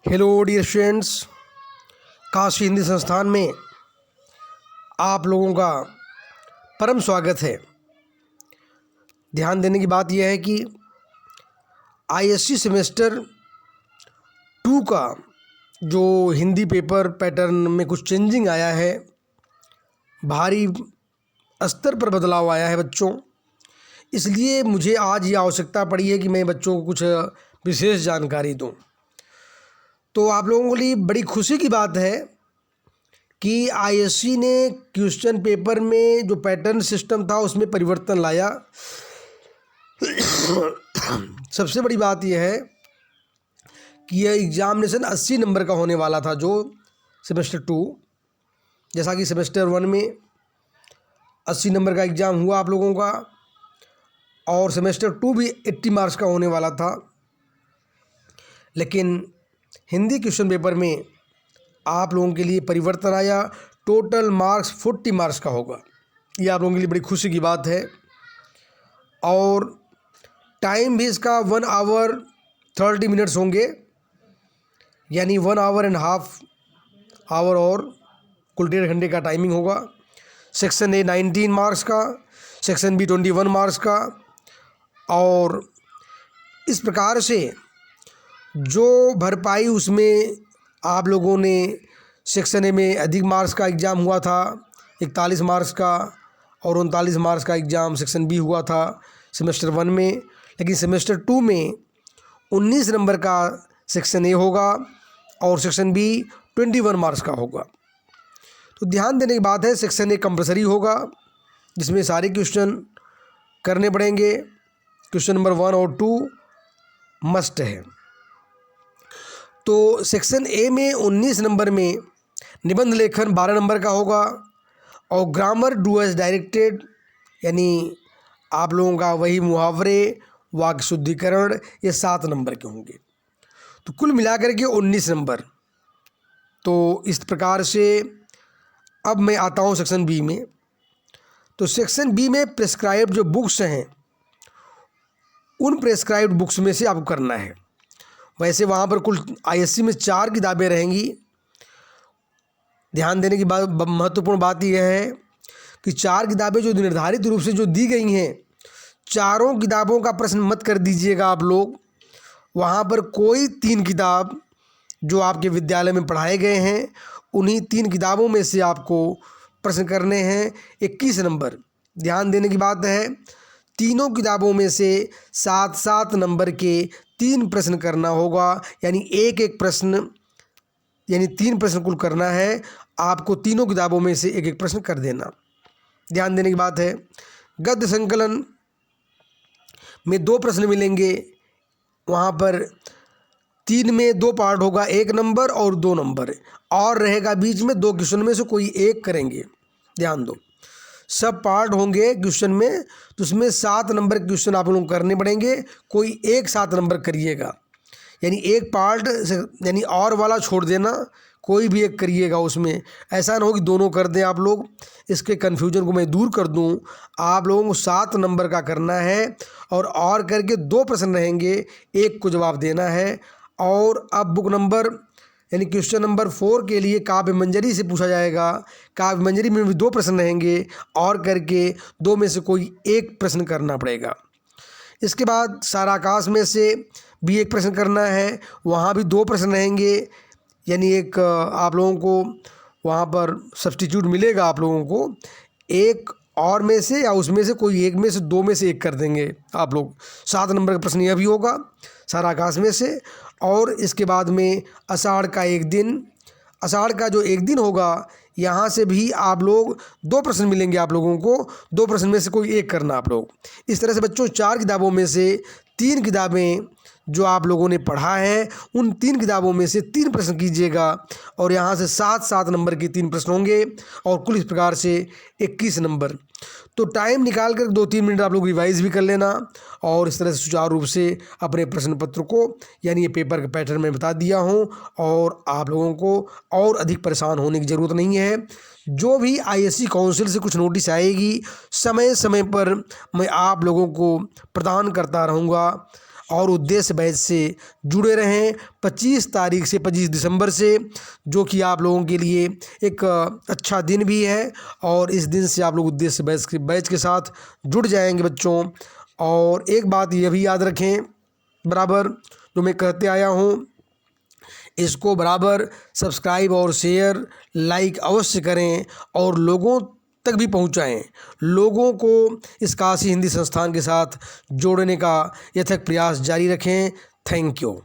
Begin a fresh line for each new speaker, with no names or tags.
Hello dear students, Kashi Hindi Sansthan में आप लोगों का परम स्वागत है। ध्यान देने की बात यह है कि आईएससी सेमेस्टर 2 का जो हिंदी पेपर पैटर्न में कुछ चेंजिंग आया है, भारी स्तर पर बदलाव आया है बच्चों। इसलिए मुझे आज ये आवश्यकता पड़ी है कि मैं बच्चों को कुछ विशेष जानकारी दूं। तो आप लोगों के लिए बड़ी खुशी की बात है कि आईएससी ने क्वेश्चन पेपर में जो पैटर्न सिस्टम था उसमें परिवर्तन लाया। सबसे बड़ी बात यह है कि यह एग्जामिनेशन 80 नंबर का होने वाला था, जो सेमेस्टर 2, जैसा कि सेमेस्टर 1 में 80 नंबर का एग्ज़ाम हुआ आप लोगों का, और सेमेस्टर 2 भी 80 मार्क्स का होने वाला था। लेकिन हिंदी क्वेश्चन पेपर में आप लोगों के लिए परिवर्तन आया। टोटल मार्क्स 40 मार्क्स का होगा। ये आप लोगों के लिए बड़ी खुशी की बात है। और टाइम भी इसका 1 आवर 30 मिनट्स होंगे, यानी 1 आवर एंड हाफ आवर और कुल 1.5 घंटे का टाइमिंग होगा। सेक्शन ए 19 मार्क्स का, सेक्शन बी 21 मार्क्स का। और इस प्रकार से जो भरपाई उसमें आप लोगों ने सेक्शन ए में अधिक मार्क्स का एग्ज़ाम हुआ था 41 मार्क्स का, और 39 मार्क्स का एग्ज़ाम सेक्शन बी हुआ था सेमेस्टर 1 में। लेकिन सेमेस्टर 2 में 19 नंबर का सेक्शन ए होगा और सेक्शन बी 21 मार्क्स का होगा। तो ध्यान देने की बात है, सेक्शन ए कंपलसरी होगा, जिसमें सारे क्वेश्चन करने पड़ेंगे। क्वेश्चन नंबर 1 और 2 मस्ट है। तो सेक्शन ए में 19 नंबर में निबंध लेखन 12 नंबर का होगा, और ग्रामर डू एज डायरेक्टेड, यानी आप लोगों का वही मुहावरे, वाक्य शुद्धिकरण, ये 7 नंबर के होंगे। तो कुल मिलाकर के 19 नंबर। तो इस प्रकार से अब मैं आता हूँ सेक्शन बी में। तो सेक्शन बी में प्रेस्क्राइब्ड जो बुक्स हैं, उन प्रेस्क्राइब्ड बुक्स में से आपको करना है। वैसे वहाँ पर कुल आईएससी में 4 किताबें रहेंगी। ध्यान देने की बात, महत्वपूर्ण बात यह है कि 4 किताबें जो निर्धारित रूप से जो दी गई हैं, चारों किताबों का प्रश्न मत कर दीजिएगा आप लोग। वहाँ पर कोई 3 किताब जो आपके विद्यालय में पढ़ाए गए हैं, उन्हीं 3 किताबों में से आपको प्रश्न करने हैं 21 नंबर। ध्यान देने की बात है, तीनों किताबों में से 7-7 नंबर के 3 प्रश्न करना होगा, यानी एक प्रश्न, यानी 3 प्रश्न कुल करना है आपको। तीनों किताबों में से एक प्रश्न कर देना। ध्यान देने की बात है, गद्य संकलन में 2 प्रश्न मिलेंगे। वहाँ पर 3 में 2 पार्ट होगा, 1 नंबर और 2 नंबर, और रहेगा बीच में 2 क्वेश्चन में से कोई एक करेंगे। ध्यान दो, सब पार्ट होंगे क्वेश्चन में, तो उसमें 7 नंबर क्वेश्चन आप लोगों को करने पड़ेंगे। कोई एक 7 नंबर करिएगा, यानी एक पार्ट यानी और वाला छोड़ देना, कोई भी एक करिएगा उसमें। ऐसा ना हो कि दोनों कर दें आप लोग। इसके कन्फ्यूजन को मैं दूर कर दूं। आप लोगों को 7 नंबर का करना है, और करके 2 प्रश्न रहेंगे, एक को जवाब देना है। और अब बुक नंबर यानी क्वेश्चन नंबर 4 के लिए काव्य मंजरी से पूछा जाएगा। काव्य मंजरी में भी 2 प्रश्न रहेंगे, और करके 2 में से कोई एक प्रश्न करना पड़ेगा। इसके बाद सारा आकाश में से भी एक प्रश्न करना है, वहाँ भी 2 प्रश्न रहेंगे, यानी एक आप लोगों को वहाँ पर सब्स्टिट्यूट मिलेगा आप लोगों को। एक और में से या उसमें से कोई एक में से 2 में से एक कर देंगे आप लोग। 7 नंबर का प्रश्न यह भी होगा सारा आकाश में से। और इसके बाद में आषाढ़ का एक दिन, आषाढ़ का जो एक दिन होगा, यहाँ से भी आप लोग 2 प्रश्न मिलेंगे आप लोगों को। 2 प्रश्न में से कोई एक करना आप लोग। इस तरह से बच्चों 4 किताबों में से 3 किताबें जो आप लोगों ने पढ़ा है, उन 3 किताबों में से 3 प्रश्न कीजिएगा, और यहाँ से 7-7 नंबर के 3 प्रश्न होंगे, और कुल इस प्रकार से 21 नंबर। तो टाइम निकाल कर 2-3 मिनट आप लोग रिवाइज भी कर लेना, और इस तरह से सुचारू रूप से अपने प्रश्न पत्र को, यानी ये पेपर का पैटर्न मैं बता दिया हूँ, और आप लोगों को और अधिक परेशान होने की ज़रूरत नहीं है। जो भी आईएससी काउंसिल से कुछ नोटिस आएगी, समय समय पर मैं आप लोगों को प्रदान करता रहूँगा। और उद्देश्य बैच से जुड़े रहें 25 तारीख से 25 दिसंबर से, जो कि आप लोगों के लिए एक अच्छा दिन भी है। और इस दिन से आप लोग उद्देश्य बैच के साथ जुड़ जाएंगे बच्चों। और एक बात यह भी याद रखें बराबर, जो मैं कहते आया हूँ, इसको बराबर सब्सक्राइब और शेयर लाइक अवश्य करें और लोगों तक भी पहुंचाएं। लोगों को इस काशी हिंदी संस्थान के साथ जोड़ने का यथक प्रयास जारी रखें। Thank you.